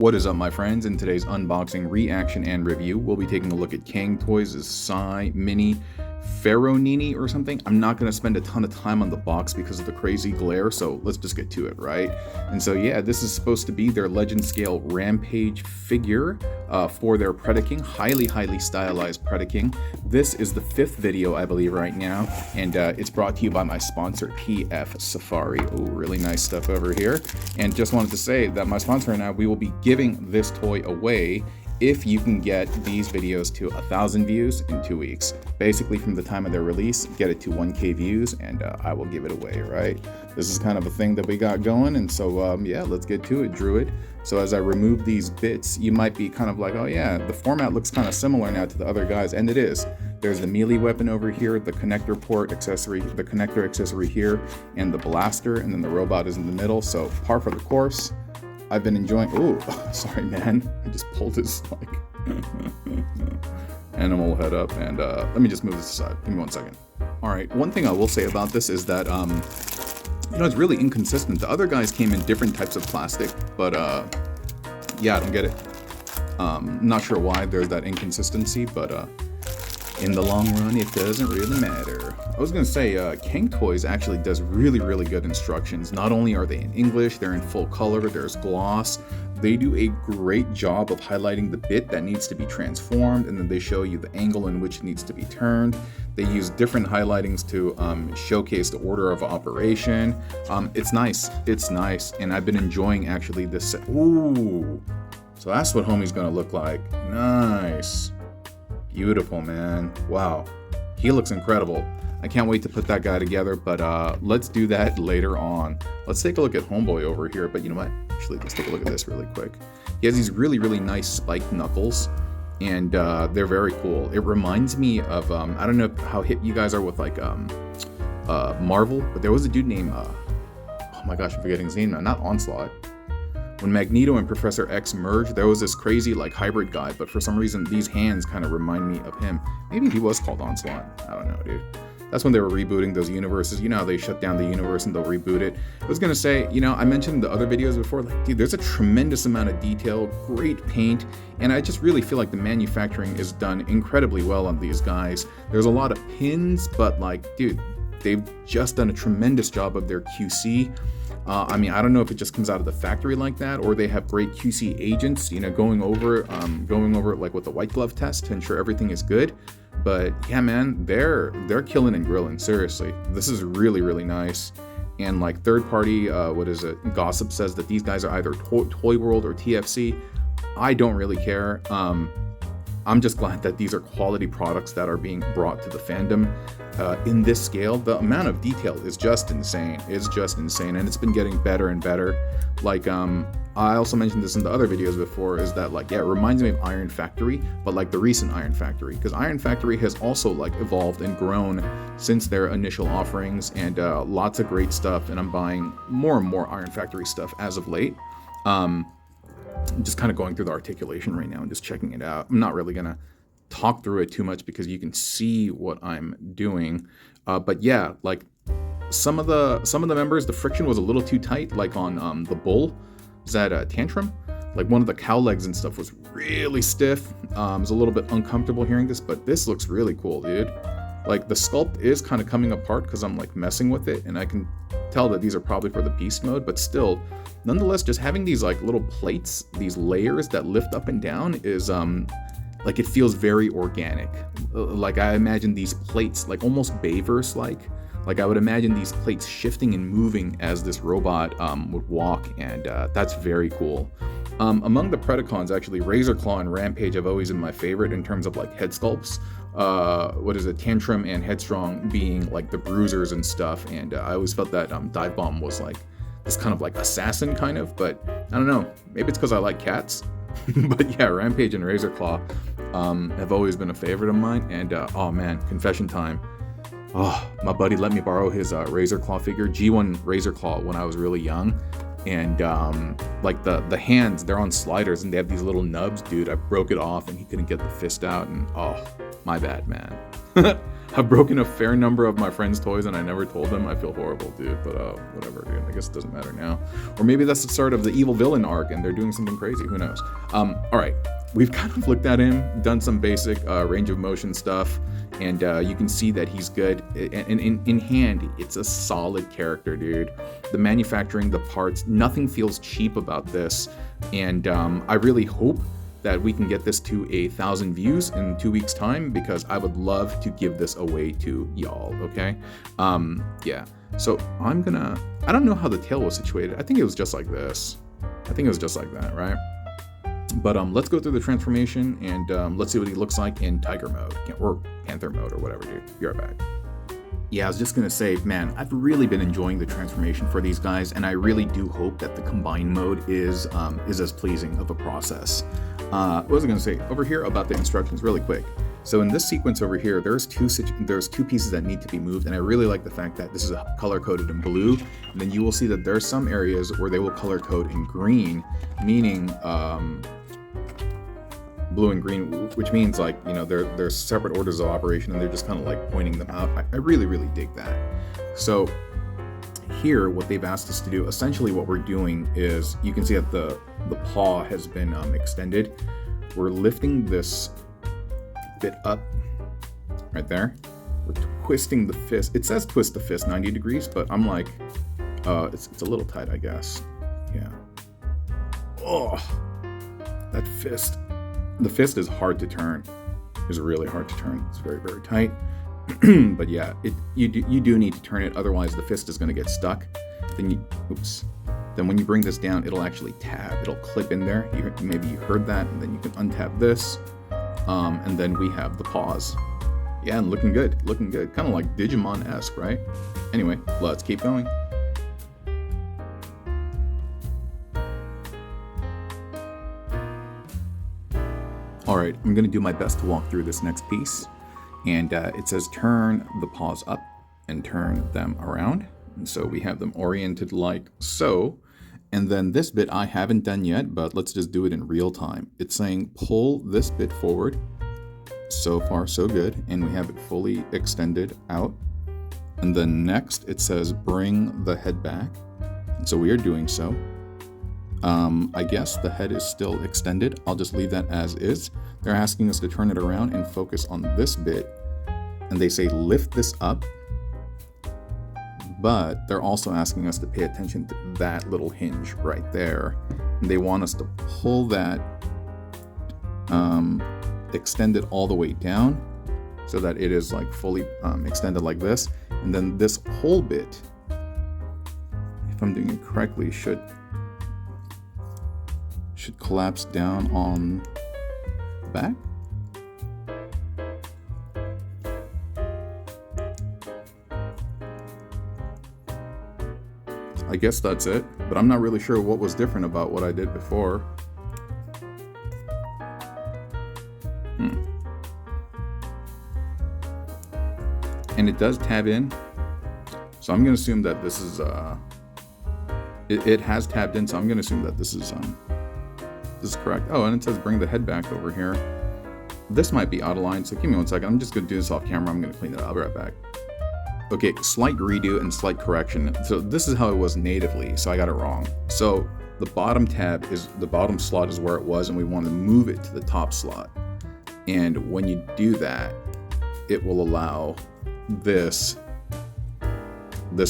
What is up, my friends? In today's unboxing, reaction, and review, we'll be taking a look at CANG-TOYS' Psy Mini Feromini or something. I'm not going to spend a ton of time on the box because of the crazy glare, so let's just get to it, right? And so yeah, this is supposed to be their Legend Scale Rampage figure for their PREDAKING, highly stylized PREDAKING. This is the 5th video, I believe, right now, and it's brought to you by my sponsor, PF Safari. Oh, really nice stuff over here. And just wanted to say that my sponsor and I, we will be giving this toy away if you can get these videos to 1,000 views in 2 weeks. Basically, from the time of their release, get it to 1K views, and I will give it away, right? This is kind of a thing that we got going, and so yeah, let's get to it, Druid. So as I remove these bits, you might be kind of like, oh yeah, the format looks kind of similar now to the other guys, and it is. There's the melee weapon over here, the connector port accessory, the connector accessory here, and the blaster, and then the robot is in the middle, so par for the course. I've been enjoying, oh, sorry man, I just pulled his like animal head up, and let me just move this aside, give me 1 second. All right, one thing I will say about this is that, you know, it's really inconsistent. The other guys came in different types of plastic, but yeah, I don't get it. Not sure why there's that inconsistency, but in the long run, it doesn't really matter. I was gonna say, CANG-TOYS actually does really good instructions. Not only are they in English, they're in full color, there's gloss. They do a great job of highlighting the bit that needs to be transformed, and then they show you the angle in which it needs to be turned. They use different highlightings to showcase the order of operation. It's nice, and I've been enjoying actually this. Ooh, so that's what homie's gonna look like. Nice. Beautiful, man. Wow, he looks incredible. I can't wait to put that guy together, but let's do that later on. Let's take a look at homeboy over here, but you know what? Actually, let's take a look at this really quick. He has these really nice spiked knuckles, and they're very cool. It reminds me of, I don't know how hip you guys are with like Marvel, but there was a dude named, oh my gosh, I'm forgetting his name now, not Onslaught. When Magneto and Professor X merged, there was this crazy like hybrid guy, but for some reason these hands kind of remind me of him. Maybe he was called Onslaught. I don't know, dude. That's when they were rebooting those universes. You know how they shut down the universe and they'll reboot it. I was gonna say, you know, I mentioned in the other videos before, like, dude, there's a tremendous amount of detail, great paint, and I just really feel like the manufacturing is done incredibly well on these guys. There's a lot of pins, but like, dude, they've just done a tremendous job of their QC. I mean, I don't know if it just comes out of the factory like that, or they have great QC agents, you know, going over it like with the white glove test to ensure everything is good. But yeah, man, they're killing and grilling. Seriously, this is really nice. And like third party, what is it? Gossip says that these guys are either Toy World or TFC. I don't really care. I'm just glad that these are quality products that are being brought to the fandom in this scale. The amount of detail is just insane. It's just insane, and it's been getting better and better. Like, I also mentioned this in the other videos before, is that like, yeah, it reminds me of Iron Factory, but like the recent Iron Factory, because Iron Factory has also like evolved and grown since their initial offerings, and lots of great stuff, and I'm buying more and more Iron Factory stuff as of late. I'm just kind of going through the articulation right now and just checking it out. I'm not really gonna talk through it too much because you can see what I'm doing. But yeah, like some of the members, the friction was a little too tight. Like on the bull, is that Tantrum? Like one of the cow legs and stuff was really stiff. It was a little bit uncomfortable hearing this, but this looks really cool, dude. Like the sculpt is kind of coming apart because I'm like messing with it, and I can tell that these are probably for the beast mode, but still, nonetheless, just having these like little plates, these layers that lift up and down is like, it feels very organic. Like I imagine these plates like almost Bayverse like I would imagine these plates shifting and moving as this robot would walk, and that's very cool. Among the Predacons, actually, Razorclaw and Rampage have always been my favorite in terms of like head sculpts. What is it, Tantrum and Headstrong being like the bruisers and stuff, and I always felt that Dive Bomb was like this kind of like assassin kind of, but I don't know, maybe it's because I like cats. But yeah, Rampage and Razorclaw have always been a favorite of mine, and oh man, confession time. Oh, my buddy let me borrow his Razorclaw figure, G1 Razorclaw, when I was really young, and like the hands, they're on sliders and they have these little nubs. Dude, I broke it off and he couldn't get the fist out, and oh, my bad, man. I've broken a fair number of my friends' toys and I never told them. I feel horrible, dude, but whatever, dude. I guess it doesn't matter now. Or maybe that's the start of the evil villain arc and they're doing something crazy. Who knows? All right, we've kind of looked at him, done some basic range of motion stuff, and you can see that he's good. And in hand, it's a solid character, dude. The manufacturing, the parts, nothing feels cheap about this. And I really hope that we can get this to 1,000 views in 2 weeks time, because I would love to give this away to y'all, okay? Yeah, so I don't know how the tail was situated. I think it was just like this. I think it was just like that, right? But let's go through the transformation and let's see what he looks like in tiger mode, or panther mode, or whatever, dude. Be right back. Yeah, I was just gonna say, man, I've really been enjoying the transformation for these guys, and I really do hope that the combined mode is as pleasing of a process. What was I gonna say over here about the instructions really quick? So in this sequence over here, there's two pieces that need to be moved, and I really like the fact that this is color coded in blue, and then you will see that there's some areas where they will color code in green, meaning blue and green, which means, like, you know, they're separate orders of operation and they're just kind of like pointing them out. I really, really dig that. So here, what they've asked us to do, essentially what we're doing is, you can see that the paw has been extended. We're lifting this bit up right there. We're twisting the fist. It says twist the fist 90 degrees, but I'm like, it's a little tight, I guess. Yeah. Oh, that fist. The fist is hard to turn. It's really hard to turn. It's very, very tight. But yeah, you do need to turn it, otherwise the fist is going to get stuck. Then when you bring this down, it'll actually tab. It'll clip in there. Maybe you heard that, and then you can untap this. And then we have the paws. Yeah, and looking good. Kind of like Digimon-esque, right? Anyway, let's keep going. Alright, I'm going to do my best to walk through this next piece. And it says turn the paws up and turn them around. And so we have them oriented like so. And then this bit I haven't done yet, but let's just do it in real time. It's saying pull this bit forward. So far, so good. And we have it fully extended out. And then next it says bring the head back. And so we are doing so. I guess the head is still extended. I'll just leave that as is. They're asking us to turn it around and focus on this bit. And they say lift this up. But they're also asking us to pay attention to that little hinge right there. And they want us to pull that, extend it all the way down so that it is like fully extended like this. And then this whole bit, if I'm doing it correctly, should collapse down on the back. I guess that's it, but I'm not really sure what was different about what I did before. And it does tab in, so I'm going to assume that this is it has tabbed in, so I'm going to assume that this is correct. Oh, and it says bring the head back over here. This might be out of line, so give me 1 second. I'm just going to do this off camera. I'm going to clean it up. I'll be right back. Okay, slight redo and slight correction. So this is how it was natively, so I got it wrong. So the bottom tab is, the bottom slot is where it was, and we want to move it to the top slot. And when you do that, it will allow this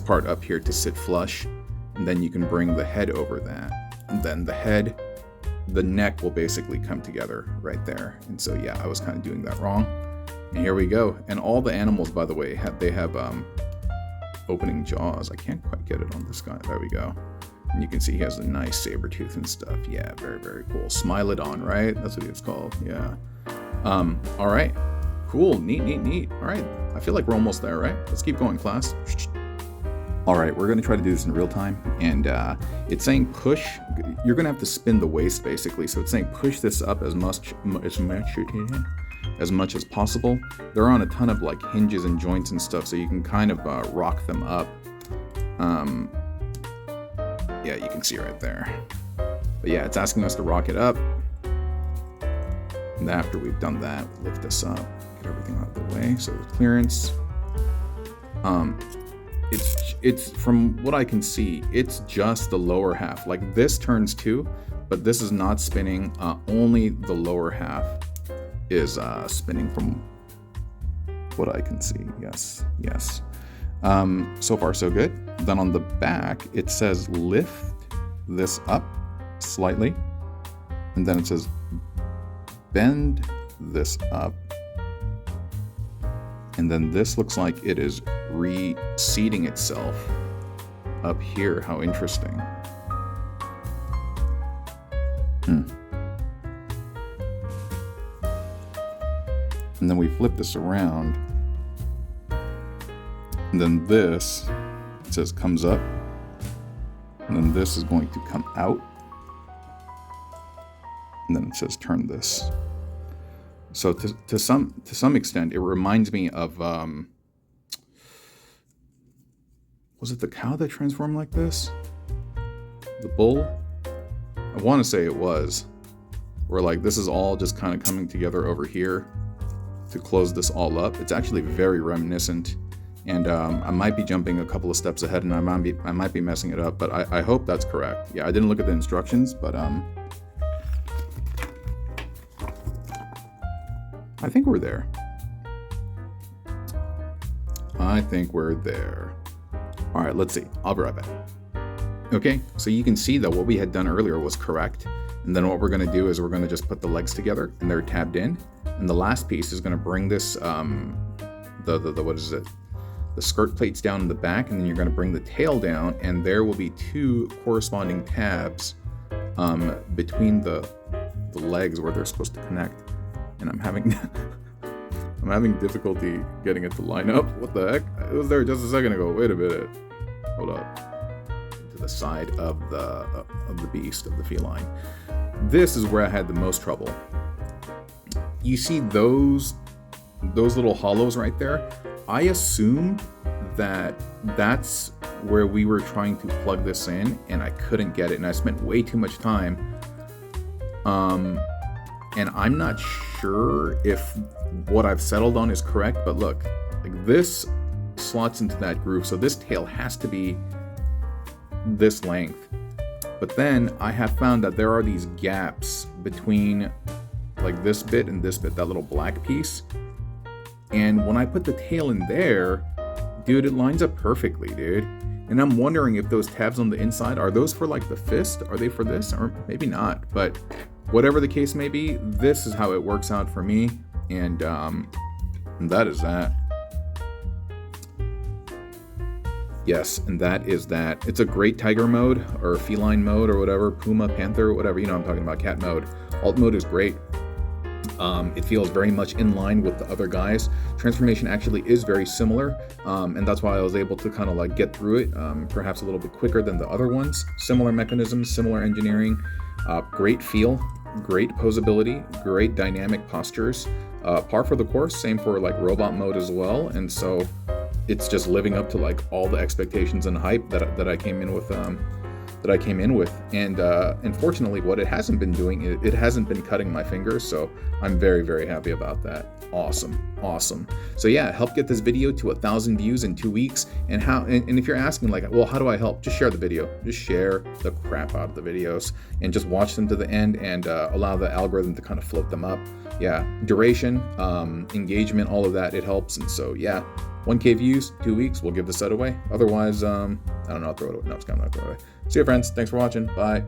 part up here to sit flush, and then you can bring the head over that. And then the neck will basically come together right there. And so yeah, I was kind of doing that wrong. And here we go. And all the animals, by the way, have opening jaws. I can't quite get it on this guy. There we go. And you can see he has a nice saber tooth and stuff. Yeah, very, very cool. Smilodon, right? That's what it's called. Yeah. All right. Cool. Neat. All right. I feel like we're almost there, right? Let's keep going, class. All right, we're going to try to do this in real time. And it's saying push. You're going to have to spin the waist, basically. So it's saying push this up as much as possible. They're on a ton of like hinges and joints and stuff, so you can kind of rock them up. Yeah, you can see right there. But yeah, it's asking us to rock it up. And after we've done that, we lift this up. Get everything out of the way. So clearance. It's from what I can see, it's just the lower half. Like this turns too, but this is not spinning. Only the lower half is spinning from what I can see. Yes. So far so good. Then on the back, it says lift this up slightly. And then it says bend this up. And then this looks like it is reseating itself up here. How interesting. And then we flip this around. And then this, it says comes up. And then this is going to come out. And then it says turn this. So to some extent, it reminds me of, was it the cow that transformed like this? The bull? I want to say it was. Where like this is all just kind of coming together over here to close this all up. It's actually very reminiscent. And I might be jumping a couple of steps ahead and I might be messing it up, but I hope that's correct. Yeah, I didn't look at the instructions, but I think we're there. All right, let's see. I'll be right back. Okay, so you can see that what we had done earlier was correct. And then what we're gonna do is we're gonna just put the legs together and they're tabbed in. And the last piece is gonna bring this, what is it? The skirt plates down in the back, and then you're gonna bring the tail down, and there will be two corresponding tabs between the legs where they're supposed to connect. And I'm having difficulty getting it to line up. What the heck? It was there just a second ago. Wait a minute. Hold up. To the side of the beast, of the feline. This is where I had the most trouble. You see those little hollows right there? I assumed that that's where we were trying to plug this in, and I couldn't get it, and I spent way too much time. And I'm not sure if what I've settled on is correct, but look, like this slots into that groove, so this tail has to be this length. But then I have found that there are these gaps between like this bit and this bit, that little black piece. And when I put the tail in there, dude, it lines up perfectly, dude. And I'm wondering if those tabs on the inside, are those for like the fist? Are they for this? Or maybe not, but whatever the case may be, this is how it works out for me. And that is that. Yes, and that is that. It's a great tiger mode or feline mode or whatever, puma, panther, whatever, you know I'm talking about, cat mode. Alt mode is great. It feels very much in line with the other guys. Transformation actually is very similar, and that's why I was able to kind of like get through it, perhaps a little bit quicker than the other ones. Similar mechanisms, similar engineering, great feel, great posability, great dynamic postures. Par for the course, same for like robot mode as well, and so it's just living up to like all the expectations and hype that I came in with. And unfortunately, what it hasn't been doing, it hasn't been cutting my fingers, so I'm very, very happy about that. Awesome. So yeah, help get this video to 1,000 views in 2 weeks. And if you're asking like, well, how do I help? Just share the video. Just share the crap out of the videos and just watch them to the end and allow the algorithm to kind of float them up. Yeah, duration, engagement, all of that, it helps. And so yeah, 1K views, 2 weeks, we'll give the set away. Otherwise, I don't know, I'll throw it away. No, it's kind of not throw it away. See you, friends. Thanks for watching. Bye.